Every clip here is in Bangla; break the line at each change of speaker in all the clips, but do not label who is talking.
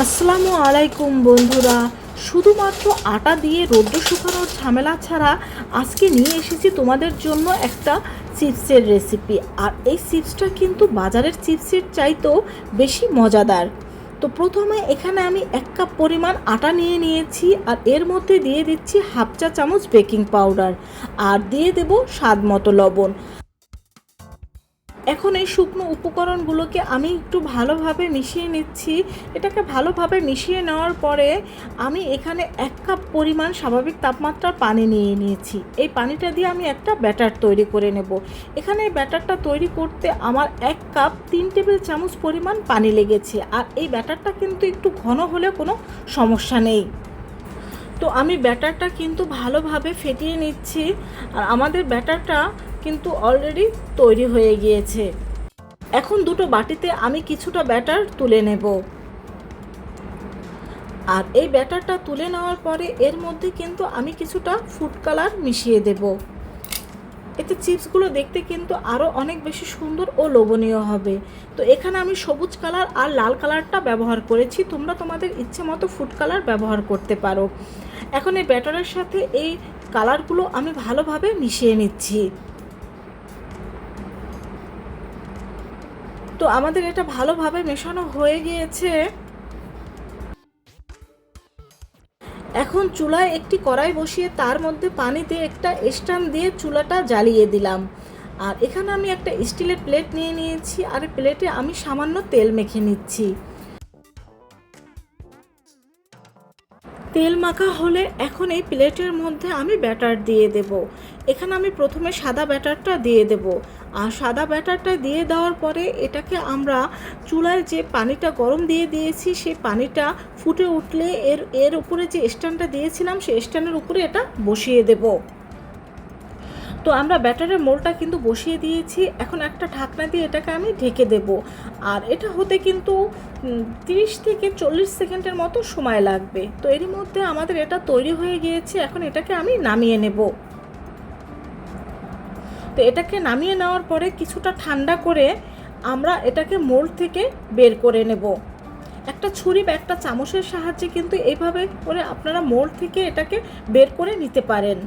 আসসালামু আলাইকুম বন্ধুরা। শুধুমাত্র আটা দিয়ে রৌদ্র শুকানোর ঝামেলা ছাড়া আজকে নিয়ে এসেছি তোমাদের জন্য একটা চিপসের রেসিপি। আর এই চিপসটা কিন্তু বাজারের চিপসের চাইতেও বেশি মজাদার। তো প্রথমে এখানে আমি 1 কাপ পরিমাণ আটা নিয়ে নিয়েছি, আর এর মধ্যে দিয়ে দিচ্ছি হাফ চা চামচ বেকিং পাউডার, আর দিয়ে দেব স্বাদ মতো লবণ। এখন এই শুকনো উপকরণগুলোকে আমি একটু ভালোভাবে মিশিয়ে নিচ্ছি। এটাকে ভালোভাবে মিশিয়ে নেওয়ার পরে আমি এখানে 1 কাপ পরিমাণ স্বাভাবিক তাপমাত্রার পানি নিয়ে নিয়েছি। এই পানিটা দিয়ে আমি একটা ব্যাটার তৈরি করে নেব। এখানে এই ব্যাটারটা তৈরি করতে আমার 1 কাপ 3 টেবিল চামচ পরিমাণ পানি লেগেছে। আর এই ব্যাটারটা কিন্তু একটু ঘন হলে কোনো সমস্যা নেই। তো আমি ব্যাটারটা কিন্তু ভালোভাবে ফেটিয়ে নিচ্ছি, আর আমাদের ব্যাটারটা কিন্তু অলরেডি তৈরি হয়ে গিয়েছে। এখন দুটো বাটিতে আমি কিছুটা ব্যাটার তুলে নেব। আর এই ব্যাটারটা তুলে নেওয়ার পরে এর মধ্যে কিন্তু আমি কিছুটা ফুড কালার মিশিয়ে দেব। এতে চিপসগুলো দেখতে কিন্তু আরও অনেক বেশি সুন্দর ও লোভনীয় হবে। তো এখানে আমি সবুজ কালার আর লাল কালারটা ব্যবহার করেছি, তোমরা তোমাদের ইচ্ছে মতো ফুড কালার ব্যবহার করতে পারো। এখন এই ব্যাটারের সাথে এই কালারগুলো আমি ভালোভাবে মিশিয়ে নিচ্ছি। তো আমাদের এটা ভালোভাবে মেশানো হয়ে গিয়েছে। এখন চুলায় একটি কড়াই বসিয়ে তার মধ্যে পানি দিয়ে একটা স্ট্যান্ড দিয়ে চুলাটা জ্বালিয়ে দিলাম। আর এখানে আমি একটা স্টিলের প্লেট নিয়ে নিয়েছি, আর প্লেটে আমি সামান্য তেল মেখে নিচ্ছি। তেল মাখা হলে এখন এই প্লেটের মধ্যে আমি ব্যাটার দিয়ে দেব। এখানে আমি প্রথমে সাদা ব্যাটারটা দিয়ে দেব। আর সাদা ব্যাটারটা দিয়ে দেওয়ার পরে এটাকে আমরা চুলায় যে পানিটা গরম দিয়ে দিয়েছি, সেই পানিটা ফুটে উঠলে এর উপরে যে স্ট্যান্ডটা দিয়েছিলাম সেই স্ট্যান্ডের উপরে এটা বসিয়ে দেব। তো আমরা ব্যাটারের মোলটা কিন্তু বসিয়ে দিয়েছি। এখন একটা ঢাকনা দিয়ে এটাকে আমি ঢেকে দেব। আর এটা হতে কিন্তু 30 থেকে 40 সেকেন্ডের মতো সময় লাগবে। তো এরই মধ্যে আমাদের এটা তৈরি হয়ে গিয়েছে। এখন এটাকে আমি নামিয়ে নেব। তো এটাকে নামিয়ে নেওয়ার পরে কিছুটা ঠান্ডা করে আমরা এটাকে মোল্ড থেকে বের করে নেব। একটা ছুরি বা একটা চামচের সাহায্যে কিন্তু এইভাবে করে আপনারা মোল্ড থেকে এটাকে বের করে নিতে পারেন।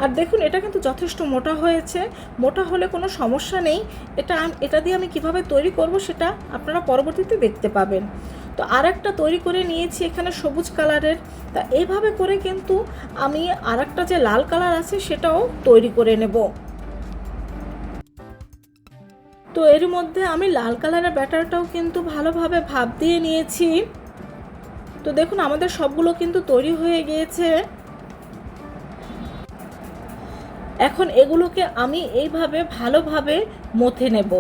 আর দেখুন, এটা কিন্তু যথেষ্ট মোটা হয়েছে। মোটা হলে কোনো সমস্যা নেই। এটা দিয়ে আমি কিভাবে তৈরি করব সেটা আপনারা পরবর্তীতে দেখতে পাবেন। তো আর একটা তৈরি করে নিয়েছি এখানে সবুজ কালারের। তা এইভাবে করে কিন্তু আমি আর একটা যে লাল কালার আছে সেটাও তৈরি করে নেব। তো এর মধ্যে আমি লাল কালারের ব্যাটারটাও কিন্তু ভালোভাবে ভাপ দিয়ে নিয়েছি। তো দেখুন, আমাদের সবগুলো কিন্তু তৈরি হয়ে গিয়েছে। এখন এগুলোকে আমি এইভাবে ভালোভাবে মথে নেব,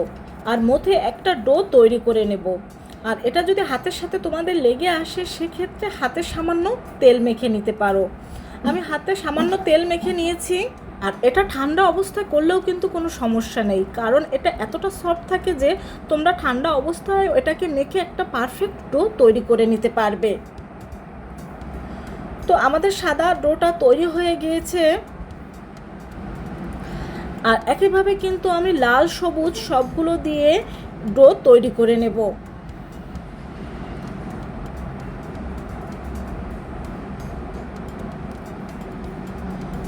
আর মথে একটা ডো তৈরি করে নেব। আর এটা যদি হাতের সাথে তোমাদের লেগে আসে সেক্ষেত্রে হাতে সামান্য তেল মেখে নিতে পারো। আমি হাতে সামান্য তেল মেখে নিয়েছি। আর এটা ঠান্ডা অবস্থায় করলেও কিন্তু কোনো সমস্যা নেই, কারণ এটা এতটা সফট থাকে যে তোমরা ঠান্ডা অবস্থায় এটাকে মেখে একটা পারফেক্ট ডো তৈরি করে নিতে পারবে। তো আমাদের সাদা ডোটা তৈরি হয়ে গিয়েছে। আর একইভাবে কিন্তু আমি লাল সবুজ সবগুলো দিয়ে ডো তৈরি করে নেব।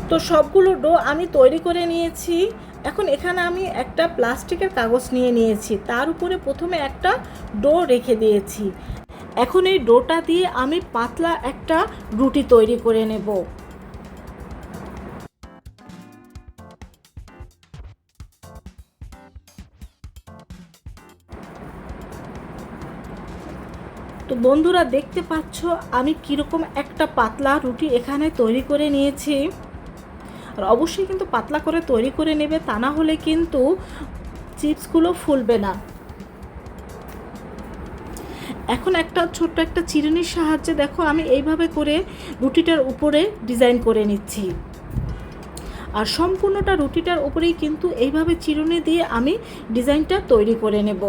তো সবগুলো ডো আমি তৈরি করে নিয়েছি। এখন এখানে আমি একটা প্লাস্টিকের কাগজ নিয়ে নিয়েছি, তার উপরে প্রথমে একটা ডো রেখে দিয়েছি। এখন এই ডোটা দিয়ে আমি পাতলা একটা রুটি তৈরি করে নেব। তো বন্ধুরা, দেখতে পাচ্ছ আমি কীরকম একটা পাতলা রুটি এখানে তৈরি করে নিয়েছি। আর অবশ্যই কিন্তু পাতলা করে তৈরি করে নেবে, তা না হলে কিন্তু চিপসগুলো ফুলবে না। এখন একটা ছোট্ট একটা চিরুনির সাহায্যে দেখো আমি এইভাবে করে রুটিটার উপরে ডিজাইন করে নিচ্ছি। আর সম্পূর্ণটা রুটিটার উপরেই কিন্তু এইভাবে চিরুনি দিয়ে আমি ডিজাইনটা তৈরি করে নেব।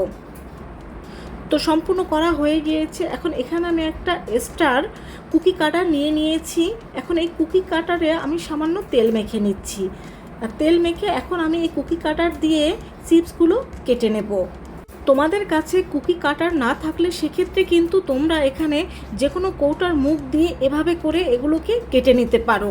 তো সম্পূর্ণ করা হয়ে গিয়েছে। এখন এখানে আমি একটা স্টার কুকি কাটার নিয়ে নিয়েছি। এখন এই কুকি কাটারে আমি সামান্য তেল মেখে নিচ্ছি। আর তেল মেখে এখন আমি এই কুকি কাটার দিয়ে চিপসগুলো কেটে নেব। তো তোমাদের কাছে কুকি কাটার না থাকলে সেক্ষেত্রে কিন্তু তোমরা এখানে যে কোনো কৌটার মুখ দিয়ে এভাবে করে এগুলোকে কেটে নিতে পারো।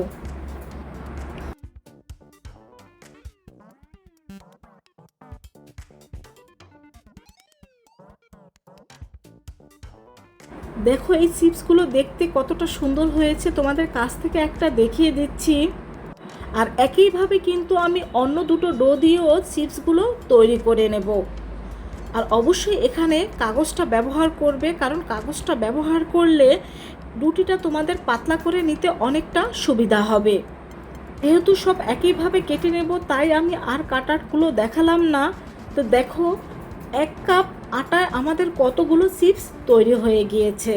দেখো এই চিপসগুলো দেখতে কতটা সুন্দর হয়েছে, তোমাদের কাছ থেকে একটা দেখিয়ে দিচ্ছি। আর একইভাবে কিন্তু আমি অন্য দুটো ডো দিয়েও চিপসগুলো তৈরি করে নেব। আর অবশ্যই এখানে কাগজটা ব্যবহার করবে, কারণ কাগজটা ব্যবহার করলে রুটিটা তোমাদের পাতলা করে নিতে অনেকটা সুবিধা হবে। যেহেতু সব একইভাবে কেটে নেব তাই আমি আর কাটারগুলো দেখালাম না। তো দেখো 1 কাপ আটায় আমাদের কতগুলো চিপস তৈরি হয়ে গিয়েছে।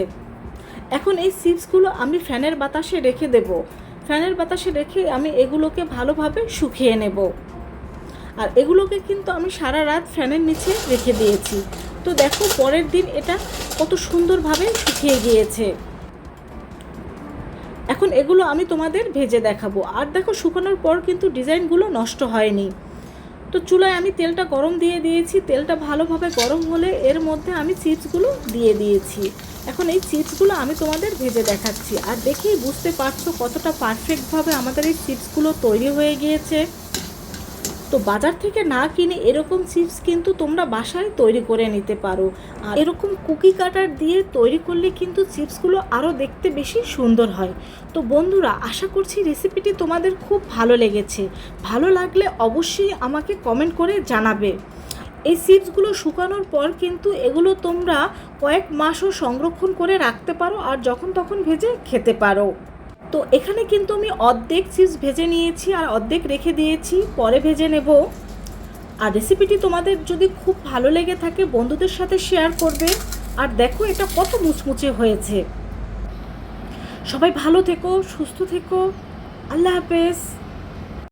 এখন এই চিপসগুলো আমি ফ্যানের বাতাসে রেখে দেব। ফ্যানের বাতাসে রেখে আমি এগুলোকে ভালোভাবে শুকিয়ে নেব। আর এগুলোকে কিন্তু আমি সারা রাত ফ্যানের নিচে রেখে দিয়েছি। তো দেখো পরের দিন এটা কত সুন্দরভাবে শুকিয়ে গিয়েছে। এখন এগুলো আমি তোমাদের ভেজে দেখাবো। আর দেখো শুকানোর পর কিন্তু ডিজাইনগুলো নষ্ট হয়নি। তো চুলায় আমি তেলটা গরম দিয়ে দিয়েছি। তেলটা ভালোভাবে গরম হলে এর মধ্যে আমি চিপসগুলো দিয়ে দিয়েছি। এখন এই চিপসগুলো আমি তোমাদের ভেজে দেখাচ্ছি। আর দেখেই বুঝতে পারছো কতটা পারফেক্টভাবে আমাদের এই চিপসগুলো তৈরি হয়ে গিয়েছে। তো বাজার থেকে না কিনে এরকম চিপস কিন্তু তোমরা বাসায় তৈরি করে নিতে পারো। আর এরকম কুকি কাটার দিয়ে তৈরি করলে কিন্তু চিপসগুলো আরও দেখতে বেশি সুন্দর হয়। তো বন্ধুরা, আশা করছি রেসিপিটি তোমাদের খুব ভালো লেগেছে। ভালো লাগলে অবশ্যই আমাকে কমেন্ট করে জানাবে। এই চিপসগুলো শুকানোর পর কিন্তু এগুলো তোমরা কয়েক মাসও সংরক্ষণ করে রাখতে পারো আর যখন তখন ভেজে খেতে পারো। তো এখানে কিন্তু আমি অর্ধেক চিপস ভেজে নিয়েছি আর অর্ধেক রেখে দিয়েছি, পরে ভেজে নেব। আর রেসিপিটি তোমাদের যদি খুব ভালো লেগে থাকে বন্ধুদের সাথে শেয়ার করবে। আর দেখো এটা কত মুচমুচে হয়েছে। সবাই ভালো থেকো, সুস্থ থেকো। আল্লাহ হাফেজ।